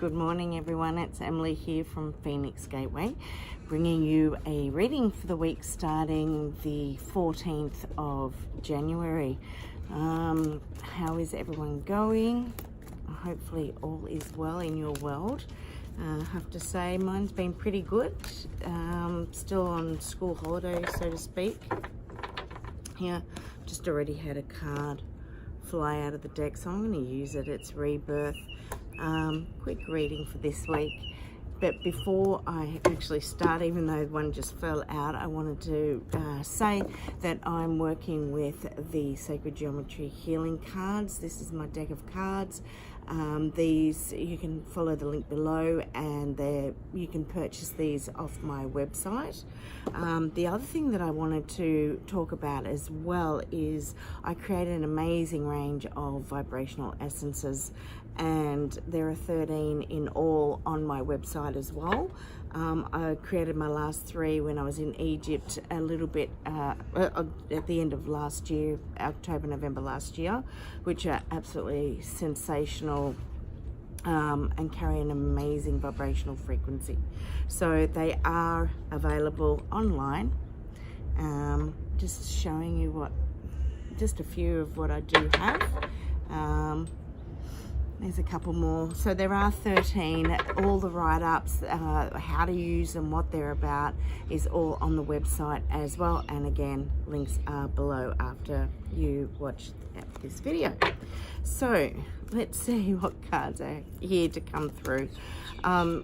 Good morning everyone, it's Emily here from Phoenix Gateway, bringing you a reading for the week starting the 14th of January. How is everyone going? Hopefully all is well in your world. I have to say mine's been pretty good. Still on school holiday, so to speak. Here, just already had a card fly out of the deck, so I'm going to use it. It's Rebirth. Quick reading for this week, but before I actually start, even though one just fell out, I wanted to say that I'm working with the Sacred Geometry Healing cards. This is my deck of cards. These, you can follow the link below, and you can purchase these off my website. The other thing that I wanted to talk about as well is I created an amazing range of vibrational essences, and there are 13 in all on my website as well. I created my last 3 when I was in Egypt a little bit at the end of last year, October, November last year, which are absolutely sensational and carry an amazing vibrational frequency. So they are available online. Just showing you just a few of what I do have. There's a couple more. So there are 13. All the write-ups, how to use them, what they're about, is all on the website as well. And again, links are below after you watch this video. So let's see what cards are here to come through. A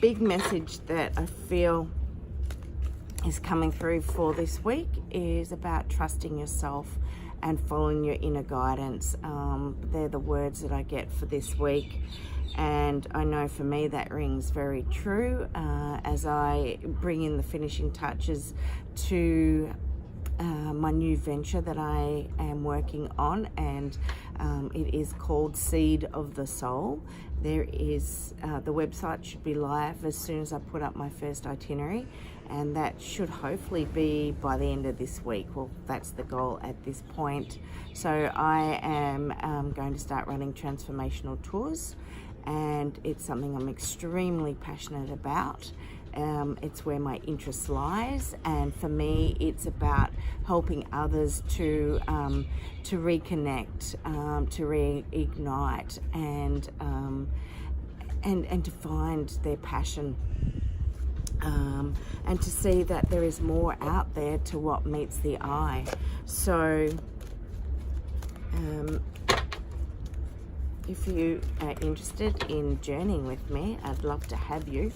big message that I feel is coming through for this week is about trusting yourself and following your inner guidance. They're the words that I get for this week, and I know for me that rings very true as I bring in the finishing touches to my new venture that I am working on, and it is called Seed of the Soul. There is the website should be live as soon as I put up my first itinerary, and that should hopefully be by the end of this week. Well, that's the goal at this point. So I am going to start running transformational tours, and it's something I'm extremely passionate about. It's where my interest lies, and for me it's about helping others to reconnect, to reignite, and to find their passion, and to see that there is more out there to what meets the eye. So if you are interested in journeying with me, I'd love to have you.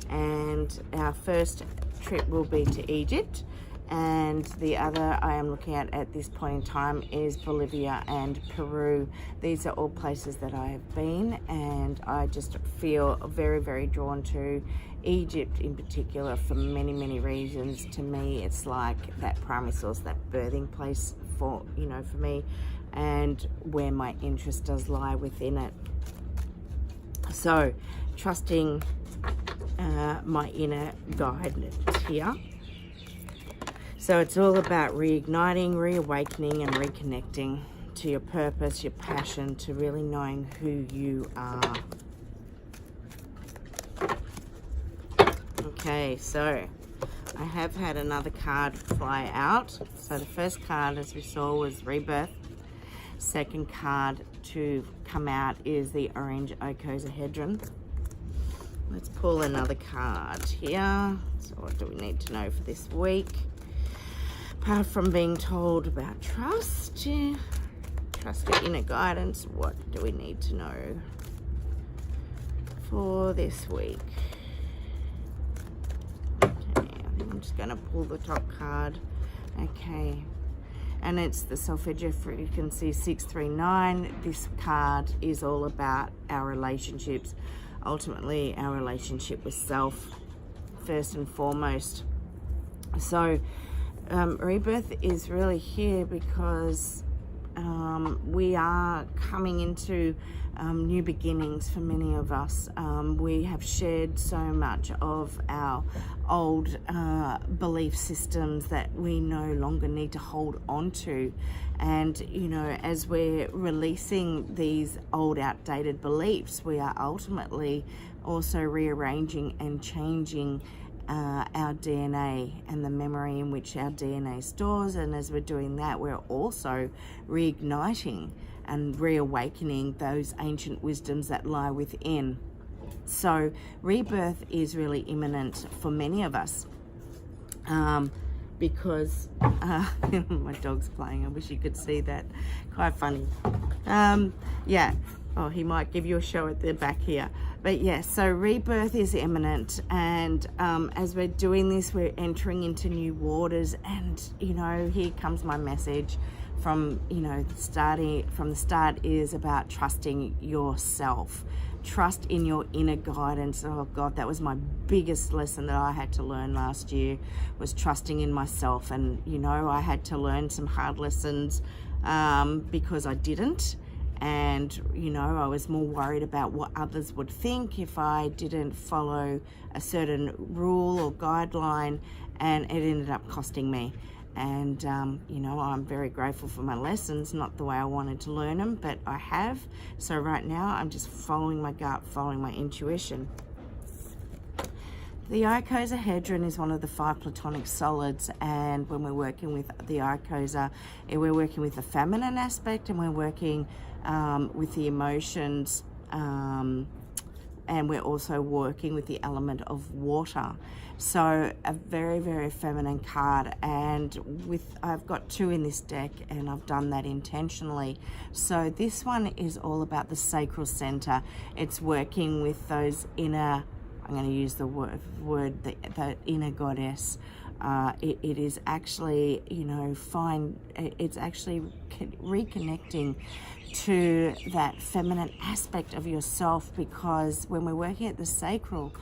And our first trip will be to Egypt, and the other I am looking at this point in time is Bolivia and Peru. These are all places that I have been, and I just feel very, very drawn to Egypt in particular for many, many reasons. To me, it's like that primary source, that birthing place for me, and where my interest does lie within it. So trusting my inner guidance here. So it's all about reigniting, reawakening, and reconnecting to your purpose, your passion, to really knowing who you are. Okay, so I have had another card fly out. So the first card, as we saw, was Rebirth. Second card to come out is the orange icosahedron. Let's pull another card here. So what do we need to know for this week? Apart from being told about trust your inner guidance, what do we need to know for this week? Okay, I think I'm just going to pull the top card. Okay, and it's the self-edger frequency 639. This card is all about our relationships. Ultimately, our relationship with self, first and foremost. So rebirth is really here because we are coming into new beginnings for many of us. We have shared so much of our old belief systems that we no longer need to hold on to. And, you know, as we're releasing these old outdated beliefs, we are ultimately also rearranging and changing our DNA and the memory in which our DNA stores. And as we're doing that, we're also reigniting and reawakening those ancient wisdoms that lie within. So rebirth is really imminent for many of us, because my dog's playing. I wish you could see that. Quite funny. Yeah. Oh, he might give you a show at the back here. But yeah, so rebirth is imminent, and as we're doing this, we're entering into new waters. And, you know, here comes my message from, you know, starting from the start is about trusting yourself. Trust in your inner guidance. Oh God, that was my biggest lesson that I had to learn last year, was trusting in myself. And, you know, I had to learn some hard lessons because I didn't. And, you know, I was more worried about what others would think if I didn't follow a certain rule or guideline, and it ended up costing me. And, you know, I'm very grateful for my lessons, not the way I wanted to learn them, but I have. So right now I'm just following my gut, following my intuition. The icosahedron is one of the 5 platonic solids, and when we're working with the icosa, we're working with the feminine aspect, and we're working with the emotions, and we're also working with the element of water. So a very, very feminine card, and I've got 2 in this deck, and I've done that intentionally. So this one is all about the sacral center. It's working with those inner, I'm going to use the word the inner goddess. It is actually, you know, it's actually reconnecting to that feminine aspect of yourself, because when we're working at the sacral,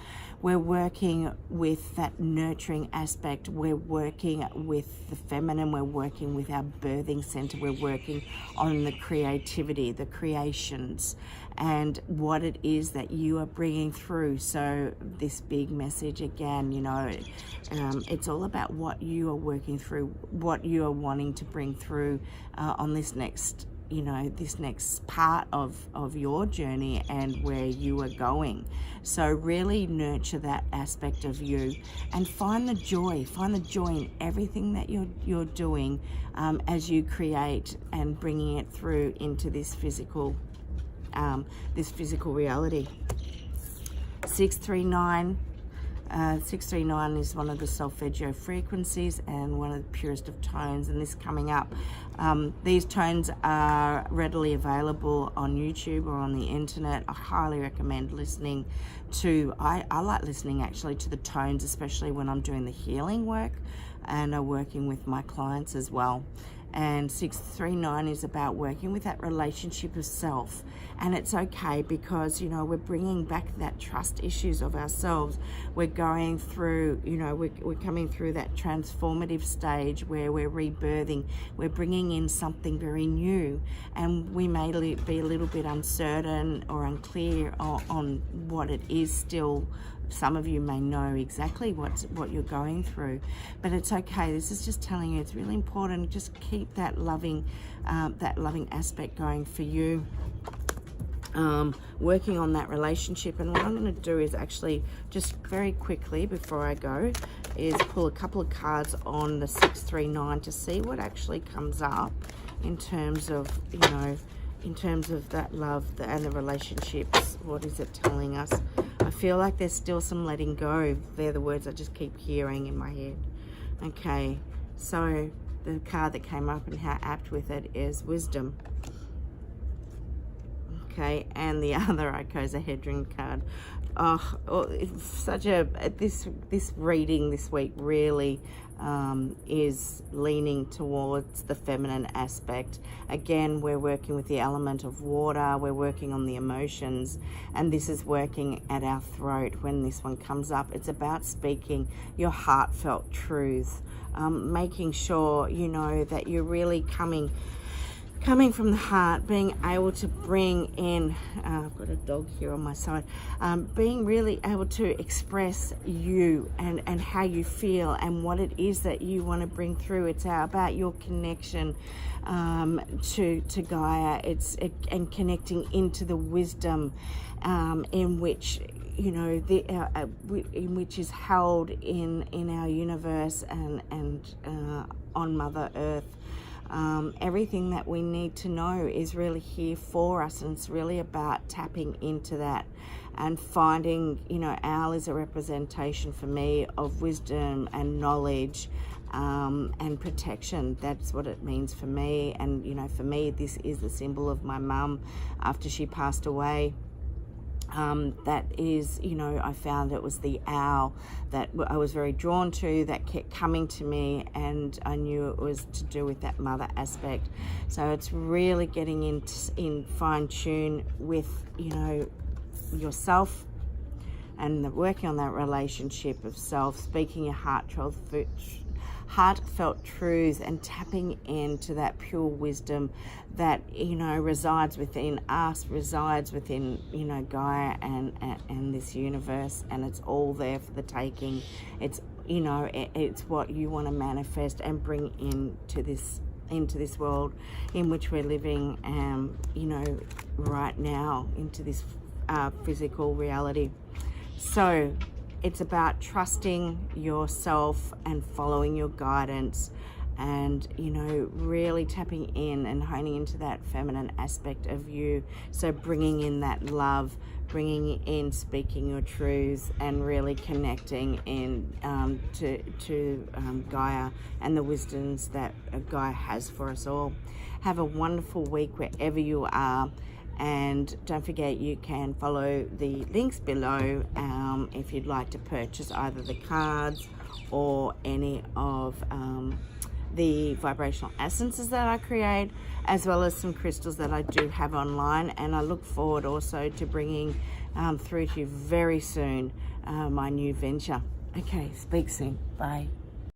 we're working with that nurturing aspect, we're working with the feminine, we're working with our birthing center, we're working on the creativity, the creations, and what it is that you are bringing through. So this big message again, you know, it's all about what you are working through, what you are wanting to bring through on this next, you know, this next part of your journey and where you are going. So really nurture that aspect of you, and find the joy in everything that you're doing as you create and bringing it through into this physical reality. 639 is one of the solfeggio frequencies and one of the purest of tones, and this coming up. These tones are readily available on YouTube or on the internet. I highly recommend listening to, I like listening actually to the tones, especially when I'm doing the healing work and working with my clients as well. And 639 is about working with that relationship of self. And it's okay, because, you know, we're bringing back that trust issues of ourselves. We're going through, you know, we're coming through that transformative stage where we're rebirthing. We're bringing in something very new, and we may be a little bit uncertain or unclear on what it is still. Some of you may know exactly what you're going through, but it's okay. This is just telling you it's really important. Just keep that loving aspect going for you. Working on that relationship. And what I'm going to do is actually just very quickly before I go is pull a couple of cards on the 639 to see what actually comes up in terms of, you know, in terms of that love and the relationships. What is it telling us? I feel like there's still some letting go. They're the words I just keep hearing in my head. Okay, so the card that came up and how apt with it is wisdom. Okay, and the other icosahedron card. Oh, it's such a, this reading this week really is leaning towards the feminine aspect. Again, we're working with the element of water, we're working on the emotions, and this is working at our throat. When this one comes up, it's about speaking your heartfelt truth, making sure, you know, that you're really coming coming from the heart, being able to bring in, I've got a dog here on my side, being really able to express you and how you feel and what it is that you want to bring through. It's about your connection to Gaia. And connecting into the wisdom in which, you know, in which is held in our universe and on Mother Earth. Everything that we need to know is really here for us, and it's really about tapping into that and finding, you know, owl is a representation for me of wisdom and knowledge and protection. That's what it means for me. And, you know, for me, this is the symbol of my mum after she passed away. That is, you know, I found it was the owl that I was very drawn to, that kept coming to me, and I knew it was to do with that mother aspect. So it's really getting in fine tune with, you know, yourself and working on that relationship of self, speaking your heartfelt truths and tapping into that pure wisdom that, you know, resides within us, resides within, you know, Gaia and this universe, and it's all there for the taking. It's, you know, it's what you want to manifest and bring into this world in which we're living, you know, right now, into this physical reality. So it's about trusting yourself and following your guidance, and, you know, really tapping in and honing into that feminine aspect of you. So bringing in that love, bringing in speaking your truths, and really connecting in to Gaia and the wisdoms that Gaia has for us all. Have a wonderful week wherever you are. And don't forget, you can follow the links below if you'd like to purchase either the cards or any of the vibrational essences that I create, as well as some crystals that I do have online. And I look forward also to bringing through to you very soon my new venture. Okay, speak soon. Bye.